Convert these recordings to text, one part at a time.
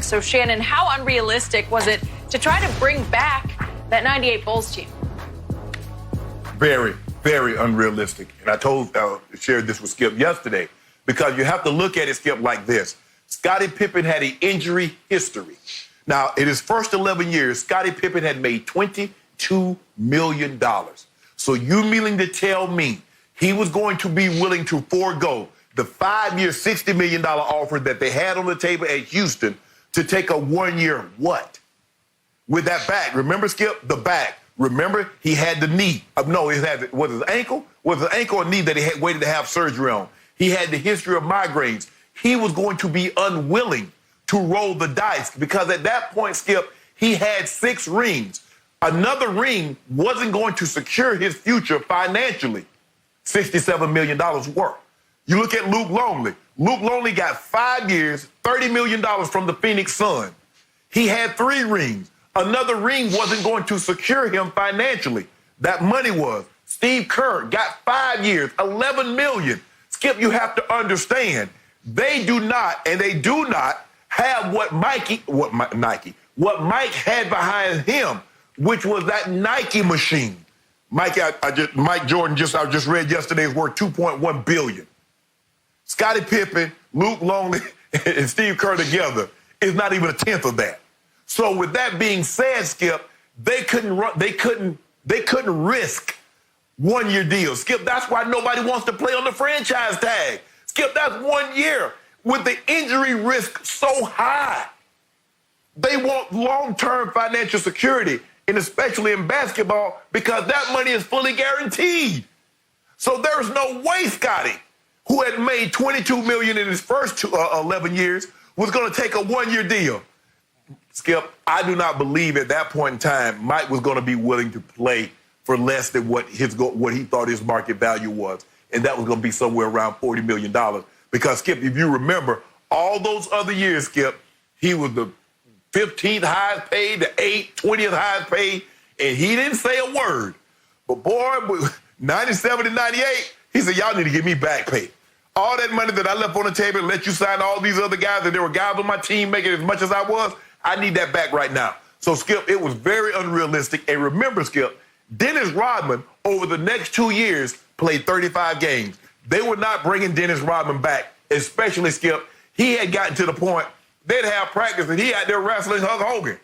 So, Shannon, how unrealistic was it to try to bring back that 98 Bulls team? Very, very unrealistic. And I shared this with Skip yesterday, because you have to look at it, Skip, like this. Scottie Pippen had an injury history. Now, in his first 11 years, Scottie Pippen had made $22 million. So you meaning to tell me he was going to be willing to forego the 5-year, $60 million offer that they had on the table at Houston to take a 1-year what? With that back. Remember, Skip? The back. Remember, he had the knee. Was his ankle? Was his ankle or knee that he had waited to have surgery on? He had the history of migraines. He was going to be unwilling to roll the dice, because at that point, Skip, he had 6 rings. Another ring wasn't going to secure his future financially. $67 million worth. You look at Luke Longley. Luke Longley got 5 years, $30 million from the Phoenix Suns. He had 3 rings. Another ring wasn't going to secure him financially. That money was. Steve Kerr got 5 years, $11 million. Skip, you have to understand, they do not have what Mike had behind him, which was that Nike machine. Mike Jordan, I just read yesterday, is worth $2.1 billion. Scottie Pippen, Luke Longley, and Steve Kerr together is not even a tenth of that. So with that being said, Skip, they couldn't risk 1-year deals. Skip, that's why nobody wants to play on the franchise tag. Skip, that's 1 year. With the injury risk so high, they want long-term financial security, and especially in basketball, because that money is fully guaranteed. So there's no way Scottie, who had made $22 million in his first 11 years, was going to take a 1-year deal. Skip, I do not believe at that point in time Mike was going to be willing to play for less than what he thought his market value was, and that was going to be somewhere around $40 million. Because, Skip, if you remember, all those other years, Skip, he was the 15th highest paid, the 8th, 20th highest paid, and he didn't say a word. But, boy, 97 and 98, he said, y'all need to give me back pay. All that money that I left on the table and let you sign all these other guys, and there were guys on my team making as much as I was, I need that back right now. So, Skip, it was very unrealistic. And remember, Skip, Dennis Rodman, over the next 2 years, played 35 games. They were not bringing Dennis Rodman back, especially, Skip. He had gotten to the point they'd have practice and he out there wrestling Hulk Hogan.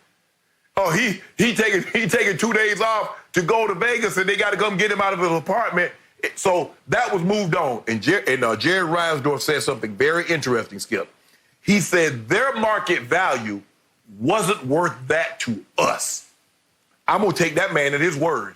Oh, he taking 2 days off to go to Vegas, and they got to come get him out of his apartment. So that was moved on. And Jared Reinsdorf said something very interesting, Skip. He said their market value wasn't worth that to us. I'm going to take that man at his word.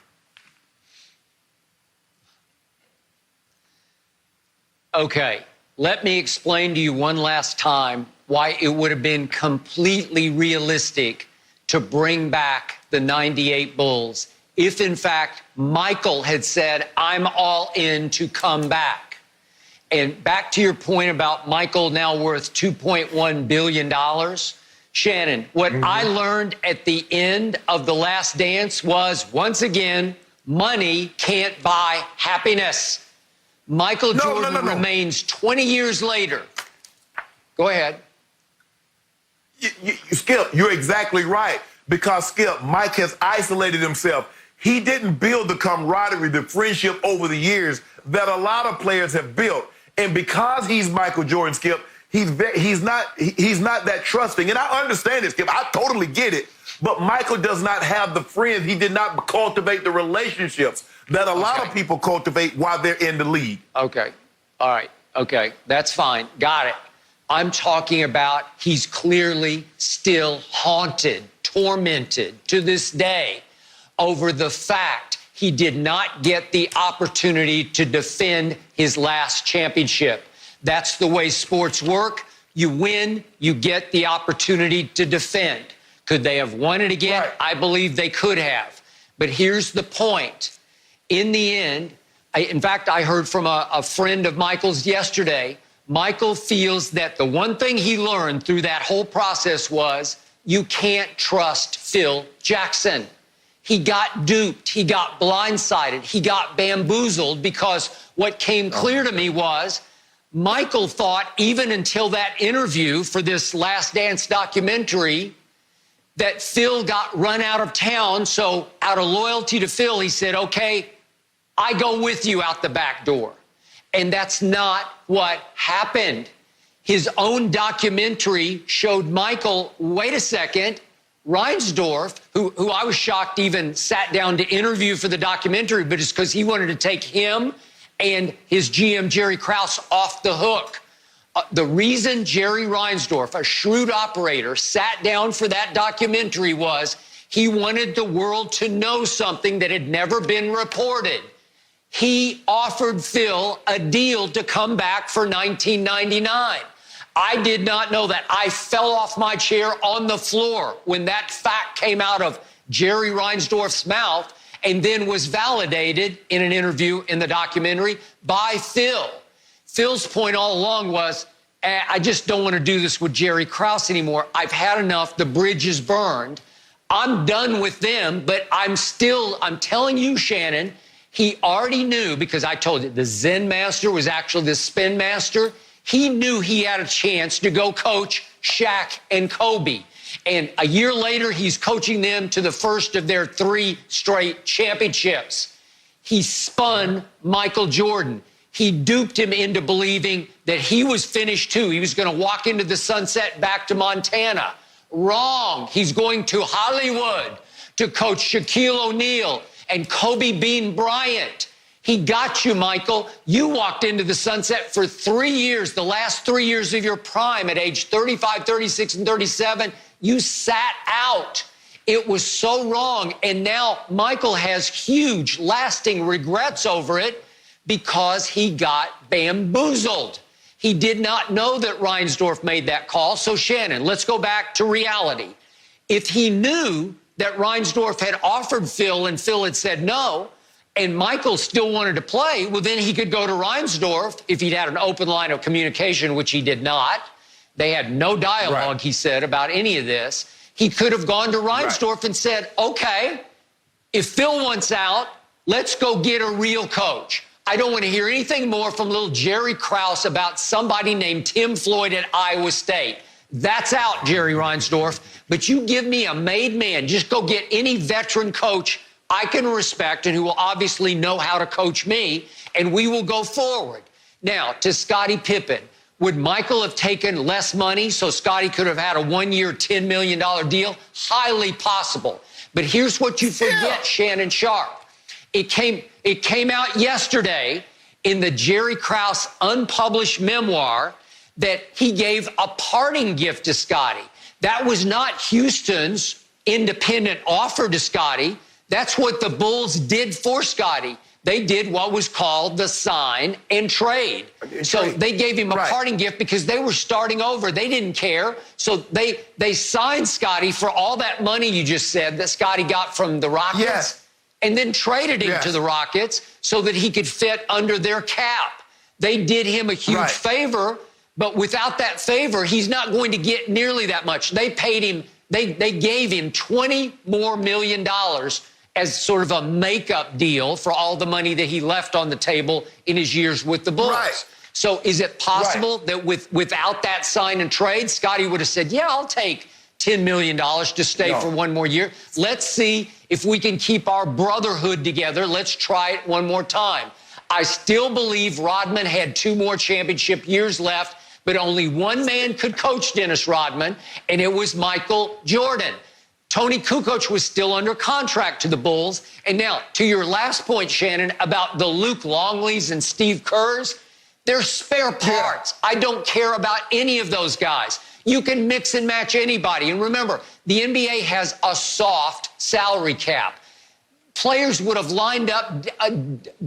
Okay, let me explain to you one last time why it would have been completely realistic to bring back the 98 Bulls if, in fact, Michael had said, I'm all in to come back. And back to your point about Michael now worth $2.1 billion, Shannon, what I learned at the end of The Last Dance was, once again, money can't buy happiness. Michael Jordan remains 20 years later. Go ahead. Skip, you're exactly right. Because, Skip, Mike has isolated himself. He didn't build the camaraderie, the friendship over the years that a lot of players have built. And because he's Michael Jordan, Skip, he's not that trusting. And I understand it, Skip. I totally get it. But Michael does not have the friends. He did not cultivate the relationships that a lot of people cultivate while they're in the league. Okay. All right. Okay. That's fine. Got it. I'm talking about he's clearly still haunted, tormented to this day over the fact he did not get the opportunity to defend his last championship. That's the way sports work. You win, you get the opportunity to defend. Could they have won it again? Right. I believe they could have. But here's the point. In the end, in fact, I heard from a friend of Michael's yesterday. Michael feels that the one thing he learned through that whole process was you can't trust Phil Jackson. He got duped. He got blindsided. He got bamboozled because what came clear to me was Michael thought, even until that interview for this Last Dance documentary, that Phil got run out of town. So out of loyalty to Phil, he said, okay, I go with you out the back door. And that's not what happened. His own documentary showed Michael, wait a second, Reinsdorf, who I was shocked even sat down to interview for the documentary, but it's because he wanted to take him and his GM, Jerry Krause, off the hook. The reason Jerry Reinsdorf, a shrewd operator, sat down for that documentary was he wanted the world to know something that had never been reported. He offered Phil a deal to come back for 1999. I did not know that. I fell off my chair on the floor when that fact came out of Jerry Reinsdorf's mouth and then was validated in an interview in the documentary by Phil. Phil's point all along was, I just don't want to do this with Jerry Krause anymore. I've had enough. The bridge is burned. I'm done with them, but I'm telling you, Shannon, he already knew, because I told you, the Zen master was actually the spin master. He knew he had a chance to go coach Shaq and Kobe. And a year later, he's coaching them to the first of their 3 straight championships. He spun Michael Jordan. He duped him into believing that he was finished too. He was going to walk into the sunset back to Montana. Wrong. He's going to Hollywood to coach Shaquille O'Neal and Kobe Bean Bryant. He got you, Michael. You walked into the sunset for 3 years, the last 3 years of your prime at age 35, 36, and 37. You sat out. It was so wrong. And now Michael has huge, lasting regrets over it because he got bamboozled. He did not know that Reinsdorf made that call. So, Shannon, let's go back to reality. If he knew that Reinsdorf had offered Phil and Phil had said no, and Michael still wanted to play, well, then he could go to Reinsdorf if he'd had an open line of communication, which he did not. They had no dialogue, he said, about any of this. He could have gone to Reinsdorf and said, okay, if Phil wants out, let's go get a real coach. I don't want to hear anything more from little Jerry Krause about somebody named Tim Floyd at Iowa State. That's out, Jerry Reinsdorf. But you give me a made man. Just go get any veteran coach I can respect and who will obviously know how to coach me, and we will go forward. Now, to Scottie Pippen, would Michael have taken less money so Scottie could have had a 1-year, $10 million deal? Highly possible. But here's what you forget, Shannon Sharpe. It came out yesterday in the Jerry Krause unpublished memoir that he gave a parting gift to Scottie. That was not Houston's independent offer to Scottie. That's what the Bulls did for Scottie. They did what was called the sign and trade. So they gave him a parting gift because they were starting over. They didn't care. So they signed Scottie for all that money you just said that Scottie got from the Rockets, and then traded him to the Rockets so that he could fit under their cap. They did him a huge favor, but without that favor, he's not going to get nearly that much. They paid him, they gave him $20 more million as sort of a makeup deal for all the money that he left on the table in his years with the Bulls. So is it possible that without that sign and trade, Scottie would have said, yeah, I'll take $10 million to stay for 1 more year. Let's see if we can keep our brotherhood together. Let's try it one more time. I still believe Rodman had 2 more championship years left, but only one man could coach Dennis Rodman, and it was Michael Jordan. Tony Kukoc was still under contract to the Bulls. And now, to your last point, Shannon, about the Luke Longleys and Steve Kerrs, they're spare parts. I don't care about any of those guys. You can mix and match anybody. And remember, the NBA has a soft salary cap. Players would have lined up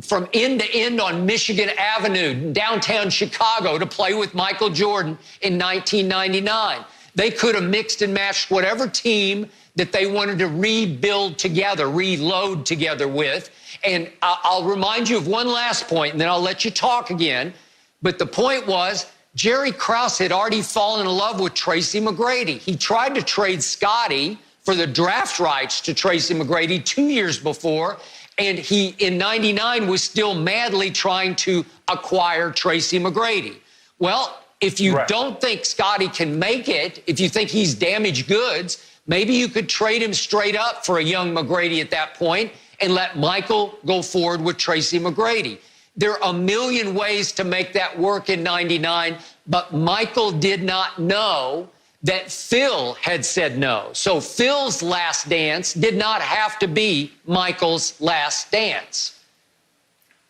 from end to end on Michigan Avenue, downtown Chicago, to play with Michael Jordan in 1999. They could have mixed and matched whatever team that they wanted to rebuild together, reload together with. And I'll remind you of one last point, and then I'll let you talk again. But the point was, Jerry Krause had already fallen in love with Tracy McGrady. He tried to trade Scottie for the draft rights to Tracy McGrady 2 years before, and he, in '99, was still madly trying to acquire Tracy McGrady. Well, if you don't think Scottie can make it, if you think he's damaged goods, maybe you could trade him straight up for a young McGrady at that point and let Michael go forward with Tracy McGrady. There are a million ways to make that work in 99, but Michael did not know that Phil had said no. So Phil's last dance did not have to be Michael's last dance.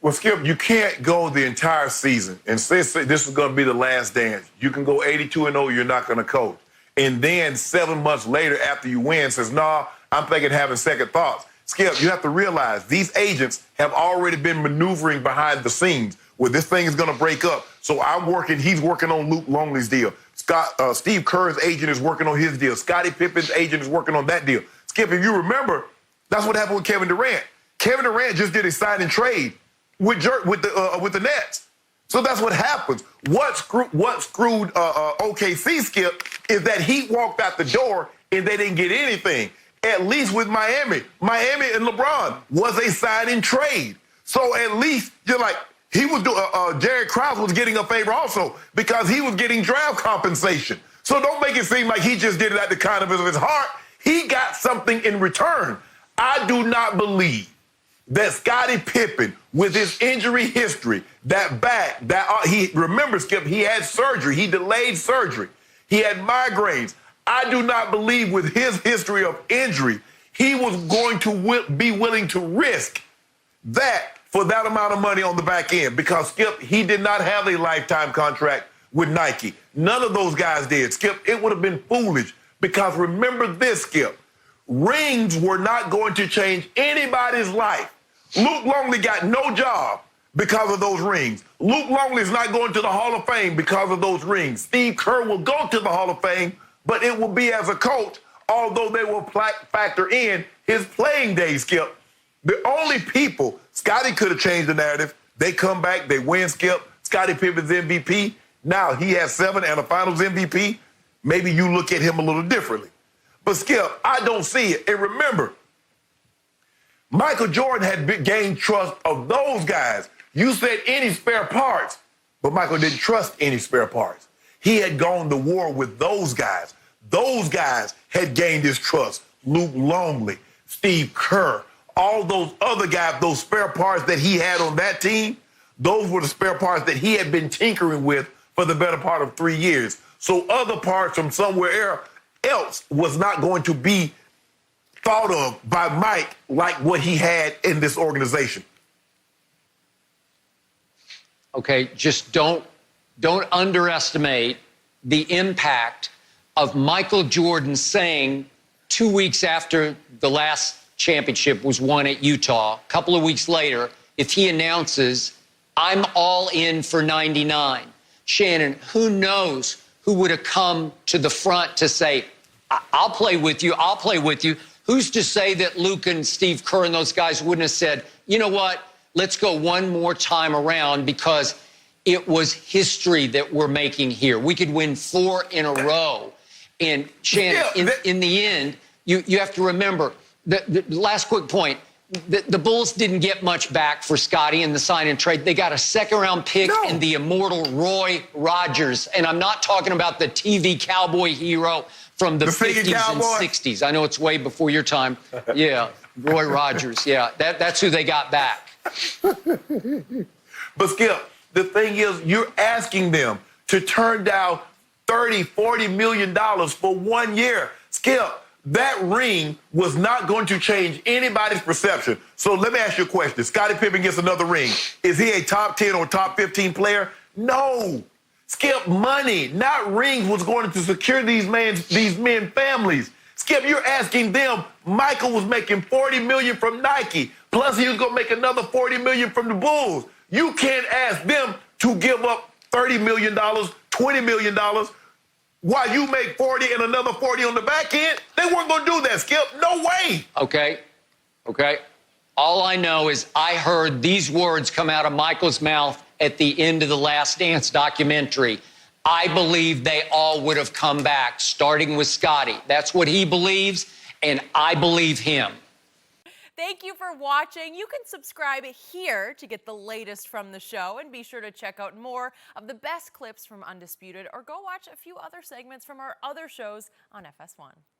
Well, Skip, you can't go the entire season and say this is going to be the last dance. You can go 82-0, you're not going to coach. And then 7 months later after you win says, nah, I'm thinking having second thoughts. Skip, you have to realize these agents have already been maneuvering behind the scenes where this thing is going to break up. So he's working on Luke Longley's deal. Steve Kerr's agent is working on his deal. Scottie Pippen's agent is working on that deal. Skip, if you remember, that's what happened with Kevin Durant. Kevin Durant just did a sign and trade with the Nets. So that's what happens. What screwed OKC, Skip, is that he walked out the door and they didn't get anything. At least with Miami and LeBron was a sign and trade. So at least you're like, he was doing, Jerry Krause was getting a favor also because he was getting draft compensation. So don't make it seem like he just did it at the kindness of his heart. He got something in return. I do not believe that Scottie Pippen, with his injury history, remember, Skip, he had surgery. He delayed surgery. He had migraines. I do not believe with his history of injury, he was going to be willing to risk that for that amount of money on the back end because, Skip, he did not have a lifetime contract with Nike. None of those guys did. Skip, it would have been foolish because remember this, Skip, rings were not going to change anybody's life. Luke Longley got no job because of those rings. Luke Longley is not going to the Hall of Fame because of those rings. Steve Kerr will go to the Hall of Fame, but it will be as a coach, although they will factor in his playing days, Skip. The only people, Scottie could have changed the narrative. They come back, they win, Skip. Scottie Pippen's MVP. Now he has 7 and a finals MVP. Maybe you look at him a little differently. But, Skip, I don't see it. And remember, Michael Jordan had gained trust of those guys. You said any spare parts, but Michael didn't trust any spare parts. He had gone to war with those guys. Those guys had gained his trust. Luke Longley, Steve Kerr, all those other guys, those spare parts that he had on that team, those were the spare parts that he had been tinkering with for the better part of 3 years. So other parts from somewhere else was not going to be thought of by Mike like what he had in this organization. Okay, just don't underestimate the impact of Michael Jordan saying 2 weeks after the last championship was won at Utah, a couple of weeks later, if he announces, I'm all in for 99. Shannon, who knows who would have come to the front to say, I'll play with you, I'll play with you. Who's to say that Luke and Steve Kerr and those guys wouldn't have said, you know what, let's go one more time around because it was history that we're making here. We could win 4 in a row. And Shannon, in the end, you have to remember, the last quick point, the Bulls didn't get much back for Scottie in the sign and trade. They got a second-round pick in the immortal Roy Rogers. And I'm not talking about the TV cowboy hero from the 50s and 60s. I know it's way before your time. Yeah, Roy Rogers. Yeah, that's who they got back. But, Skip, the thing is, you're asking them to turn down $30, $40 million for 1 year. Skip, that ring was not going to change anybody's perception. So let me ask you a question. Scottie Pippen gets another ring. Is he a top 10 or top 15 player? No. Skip, money, not rings, was going to secure these men families. Skip, you're asking them. Michael was making $40 million from Nike. Plus, he was going to make another $40 million from the Bulls. You can't ask them to give up $30 million, $20 million, while you make 40 and another 40 on the back end. They weren't going to do that, Skip. No way. Okay. All I know is I heard these words come out of Michael's mouth at the end of the Last Dance documentary. I believe they all would have come back, starting with Scottie. That's what he believes, and I believe him. Thank you for watching. You can subscribe here to get the latest from the show, and be sure to check out more of the best clips from Undisputed, or go watch a few other segments from our other shows on FS1.